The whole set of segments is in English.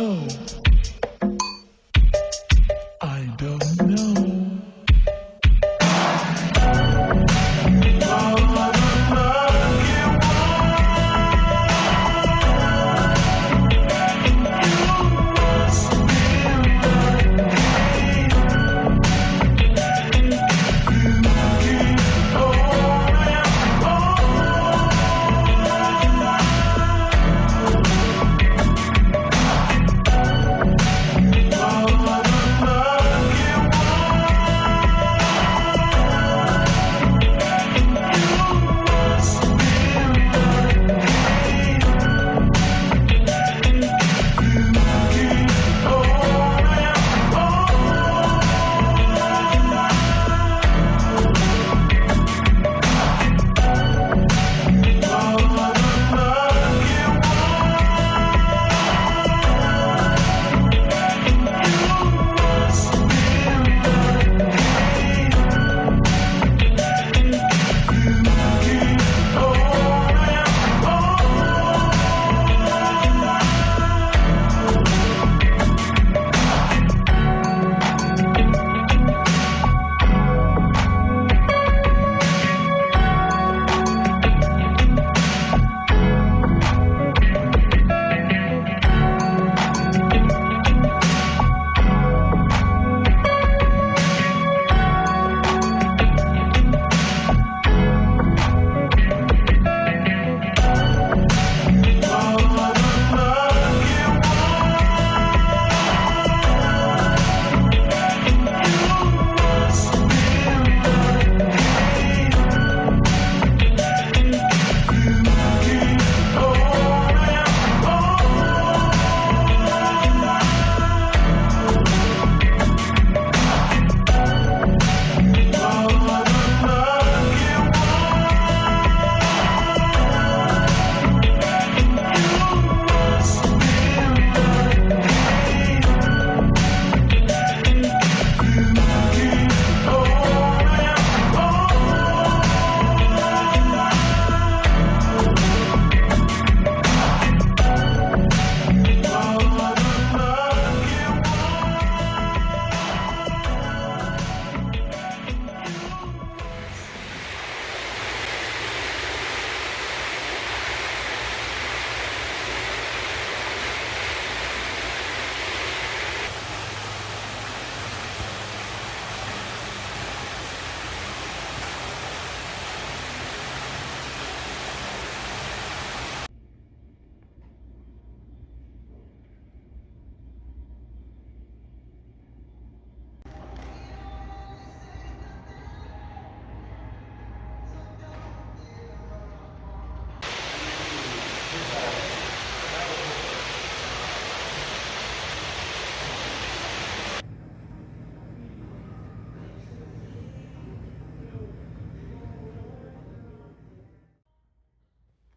know. I don't know.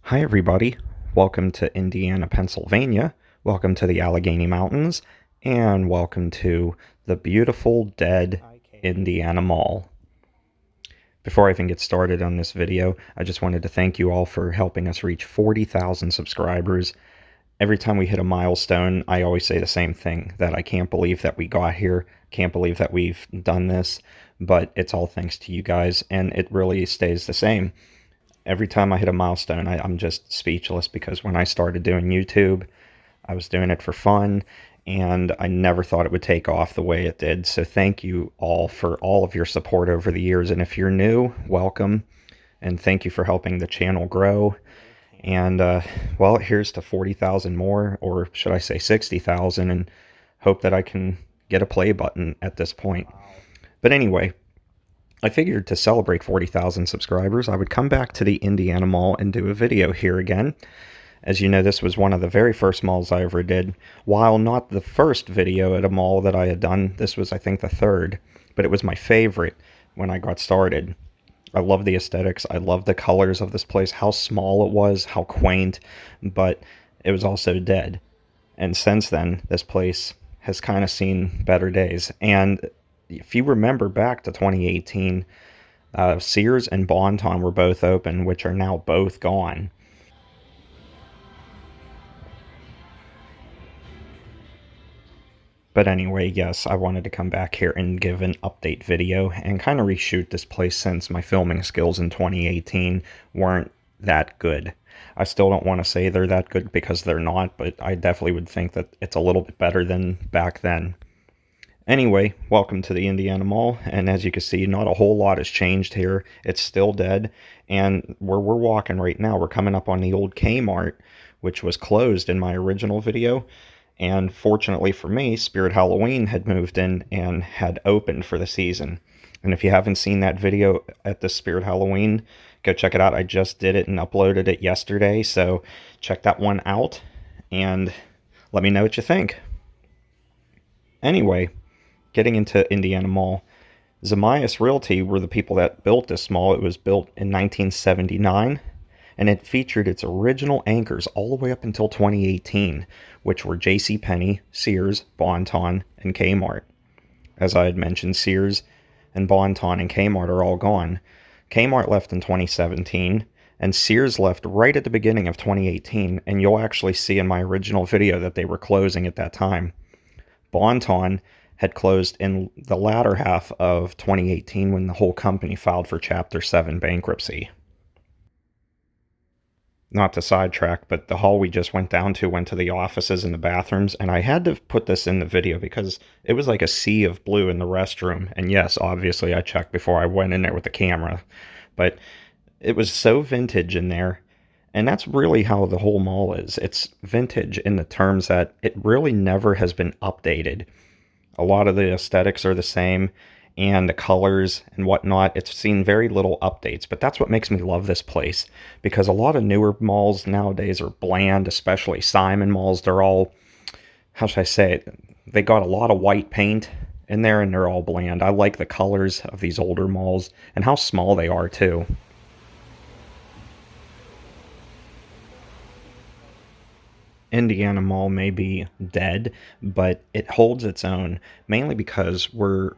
Hi everybody, welcome to Indiana, Pennsylvania, welcome to the Allegheny Mountains, and welcome to the beautiful dead Indiana Mall. Before I even get started on this video, I just wanted to thank you all for helping us reach 40,000 subscribers. Every time we hit a milestone, I always say the same thing, that I can't believe that we got here, can't believe that we've done this, but it's all thanks to you guys, and it really stays the same. Every time I hit a milestone, I'm just speechless, because when I started doing YouTube, I was doing it for fun, and I never thought it would take off the way it did. So thank you all for all of your support over the years. And if you're new, welcome, and thank you for helping the channel grow. And well, here's to 40,000 more, or should I say 60,000, and hope that I can get a play button at this point. But anyway, I figured to celebrate 40,000 subscribers, I would come back to the Indiana Mall and do a video here again. As you know, this was one of the very first malls I ever did. While not the first video at a mall that I had done, this was, I think, the third. But it was my favorite when I got started. I love the aesthetics. I love the colors of this place, how small it was, how quaint, but it was also dead. And since then, this place has kind of seen better days. And if you remember back to 2018, Sears and Bon Ton were both open, which are now both gone. But anyway, yes, I wanted to come back here and give an update video and kind of reshoot this place since my filming skills in 2018 weren't that good. I still don't want to say they're that good because they're not, but I definitely would think that it's a little bit better than back then. Anyway, welcome to the Indiana Mall, and as you can see, not a whole lot has changed here. It's still dead, and where we're walking right now, we're coming up on the old Kmart, which was closed in my original video, and fortunately for me, Spirit Halloween had moved in and had opened for the season. And if you haven't seen that video at the Spirit Halloween, go check it out. I just did it and uploaded it yesterday, so check that one out, and let me know what you think. Anyway, getting into Indiana Mall, Zamias Realty were the people that built this mall. It was built in 1979, and it featured its original anchors all the way up until 2018, which were JCPenney, Sears, Bon Ton, and Kmart. As I had mentioned, Sears and Bon Ton and Kmart are all gone. Kmart left in 2017, and Sears left right at the beginning of 2018, and you'll actually see in my original video that they were closing at that time. Bon Ton had closed in the latter half of 2018 when the whole company filed for Chapter 7 bankruptcy. Not to sidetrack, but the hall we just went down to went to the offices and the bathrooms, and I had to put this in the video because it was like a sea of blue in the restroom. And yes, obviously I checked before I went in there with the camera, but it was so vintage in there. And that's really how the whole mall is. It's vintage in the terms that it really never has been updated. A lot of the aesthetics are the same, and the colors and whatnot. It's seen very little updates, but that's what makes me love this place, because a lot of newer malls nowadays are bland, especially Simon malls. They're all, how should I say it? They got a lot of white paint in there, and they're all bland. I like the colors of these older malls and how small they are, too. Indiana Mall may be dead, but it holds its own, mainly because we're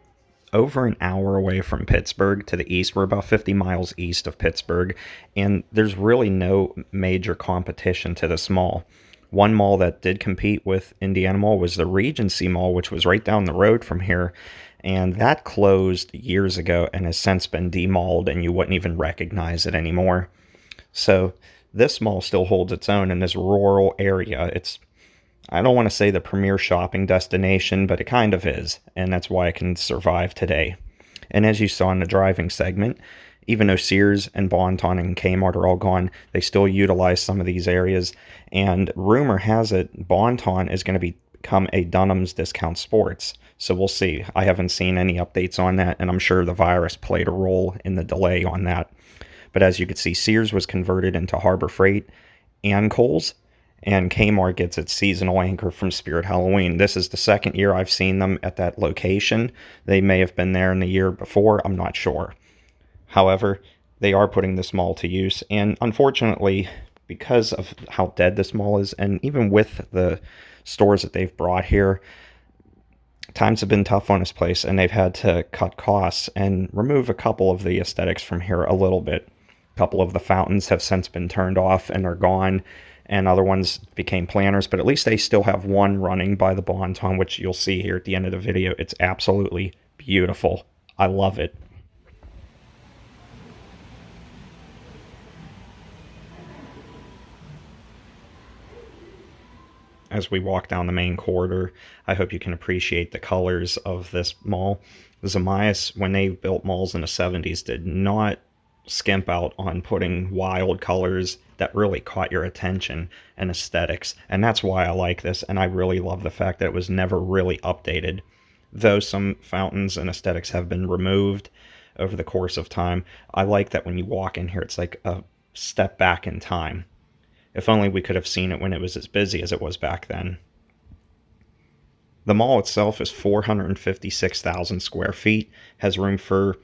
over an hour away from Pittsburgh to the east. We're about 50 miles east of Pittsburgh, and there's really no major competition to this mall. One mall that did compete with Indiana Mall was the Regency Mall, which was right down the road from here, and that closed years ago and has since been demalled, and you wouldn't even recognize it anymore. So this mall still holds its own in this rural area. It's, I don't want to say the premier shopping destination, but it kind of is, and that's why it can survive today. And as you saw in the driving segment, even though Sears and Bon Ton and Kmart are all gone, they still utilize some of these areas, and rumor has it Bon Ton is going to become a Dunham's Discount Sports. So we'll see. I haven't seen any updates on that, and I'm sure the virus played a role in the delay on that. But as you can see, Sears was converted into Harbor Freight and Kohl's, and Kmart gets its seasonal anchor from Spirit Halloween. This is the second year I've seen them at that location. They may have been there in the year before, I'm not sure. However, they are putting this mall to use, and unfortunately, because of how dead this mall is, and even with the stores that they've brought here, times have been tough on this place, and they've had to cut costs and remove a couple of the aesthetics from here a little bit. A couple of the fountains have since been turned off and are gone, and other ones became planters, but at least they still have one running by the Bon Ton, which you'll see here at the end of the video. It's absolutely beautiful. I love it. As we walk down the main corridor, I hope you can appreciate the colors of this mall. Zamias, when they built malls in the 70s, did not skimp out on putting wild colors that really caught your attention and aesthetics. And that's why I like this, and I really love the fact that it was never really updated. Though some fountains and aesthetics have been removed over the course of time, I like that when you walk in here, it's like a step back in time. If only we could have seen it when it was as busy as it was back then. The mall itself is 456,000 square feet, has room for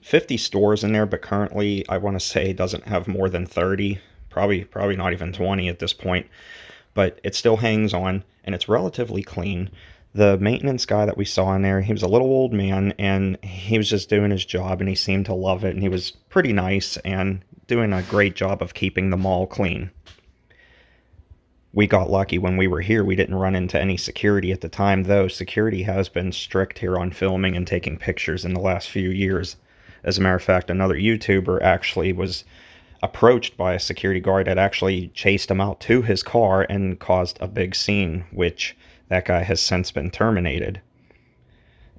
50 stores in there, but currently I want to say doesn't have more than 30, probably not even 20 at this point, but it still hangs on, and it's relatively clean. The maintenance guy that we saw in there, he was a little old man, and he was just doing his job, and he seemed to love it, and he was pretty nice and doing a great job of keeping the mall clean. We got lucky when we were here. We didn't run into any security at the time, though. Security has been strict here on filming and taking pictures in the last few years. As a matter of fact, another YouTuber actually was approached by a security guard that actually chased him out to his car and caused a big scene, which that guy has since been terminated.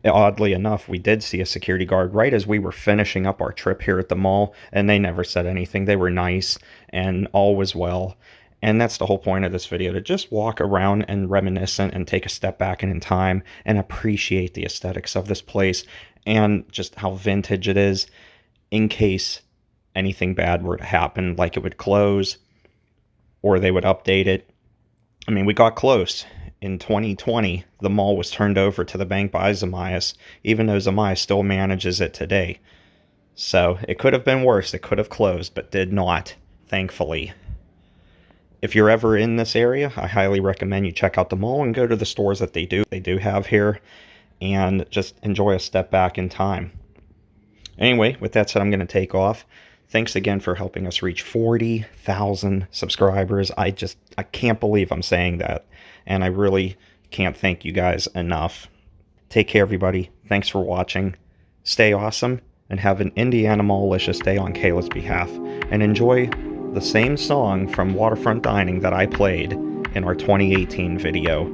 Oddly enough, we did see a security guard right as we were finishing up our trip here at the mall, and they never said anything. They were nice, and all was well. And that's the whole point of this video, to just walk around and reminiscent and take a step back in time and appreciate the aesthetics of this place and just how vintage it is, in case anything bad were to happen, like it would close or they would update it. I mean, we got close. In 2020, the mall was turned over to the bank by Zamias, even though Zamias still manages it today. So it could have been worse. It could have closed, but did not, thankfully. If you're ever in this area, I highly recommend you check out the mall and go to the stores that they do have here, and just enjoy a step back in time. Anyway, with that said, I'm going to take off. Thanks again for helping us reach 40,000 subscribers. I can't believe I'm saying that, and I really can't thank you guys enough. Take care, everybody. Thanks for watching. Stay awesome, and have an Indiana Mall-licious day on Kayla's behalf, and enjoy the same song from Waterfront Dining that I played in our 2018 video.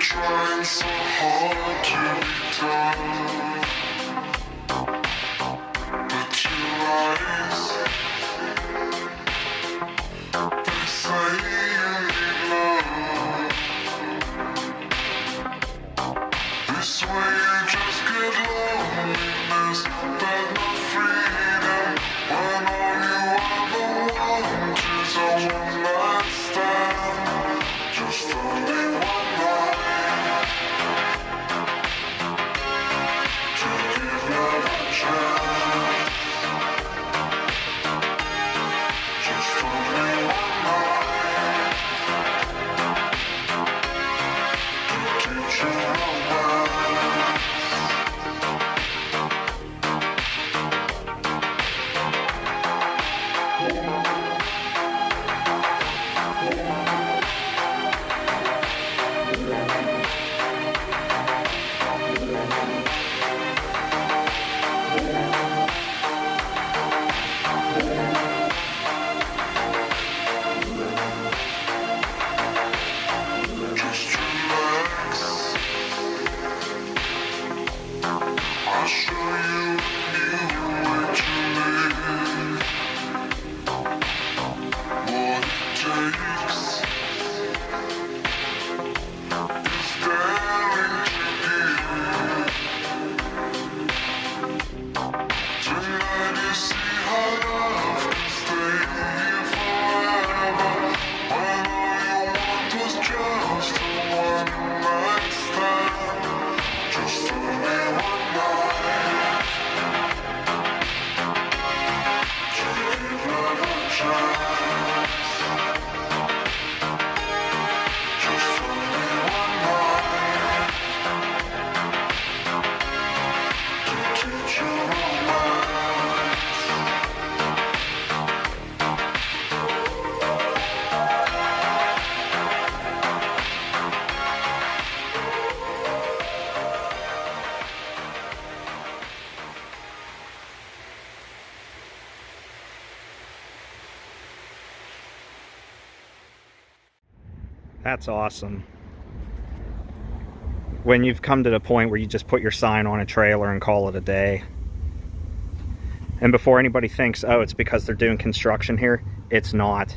Trying so hard to be done, but your eyes, they say you need love. This way you just get loneliness, but not freedom, when all you ever want is a one-night stand, just only one night. I'll show you a new way to live. What it takes is daring to give. Tonight you see how love can stay here forever, when all you want is just a one-night stand, just only one night. That's awesome. When you've come to the point where you just put your sign on a trailer and call it a day. And before anybody thinks, oh, it's because they're doing construction here, it's not.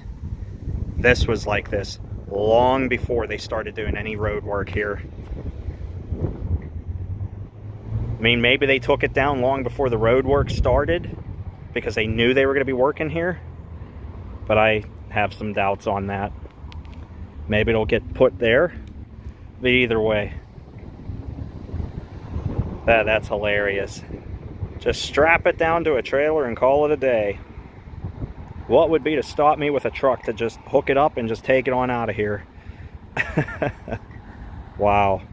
This was like this long before they started doing any road work here. I mean, maybe they took it down long before the road work started because they knew they were going to be working here. But I have some doubts on that. Maybe it'll get put there. But either way, that's hilarious. Just strap it down to a trailer and call it a day. What would be to stop me with a truck to just hook it up and just take it on out of here? Wow.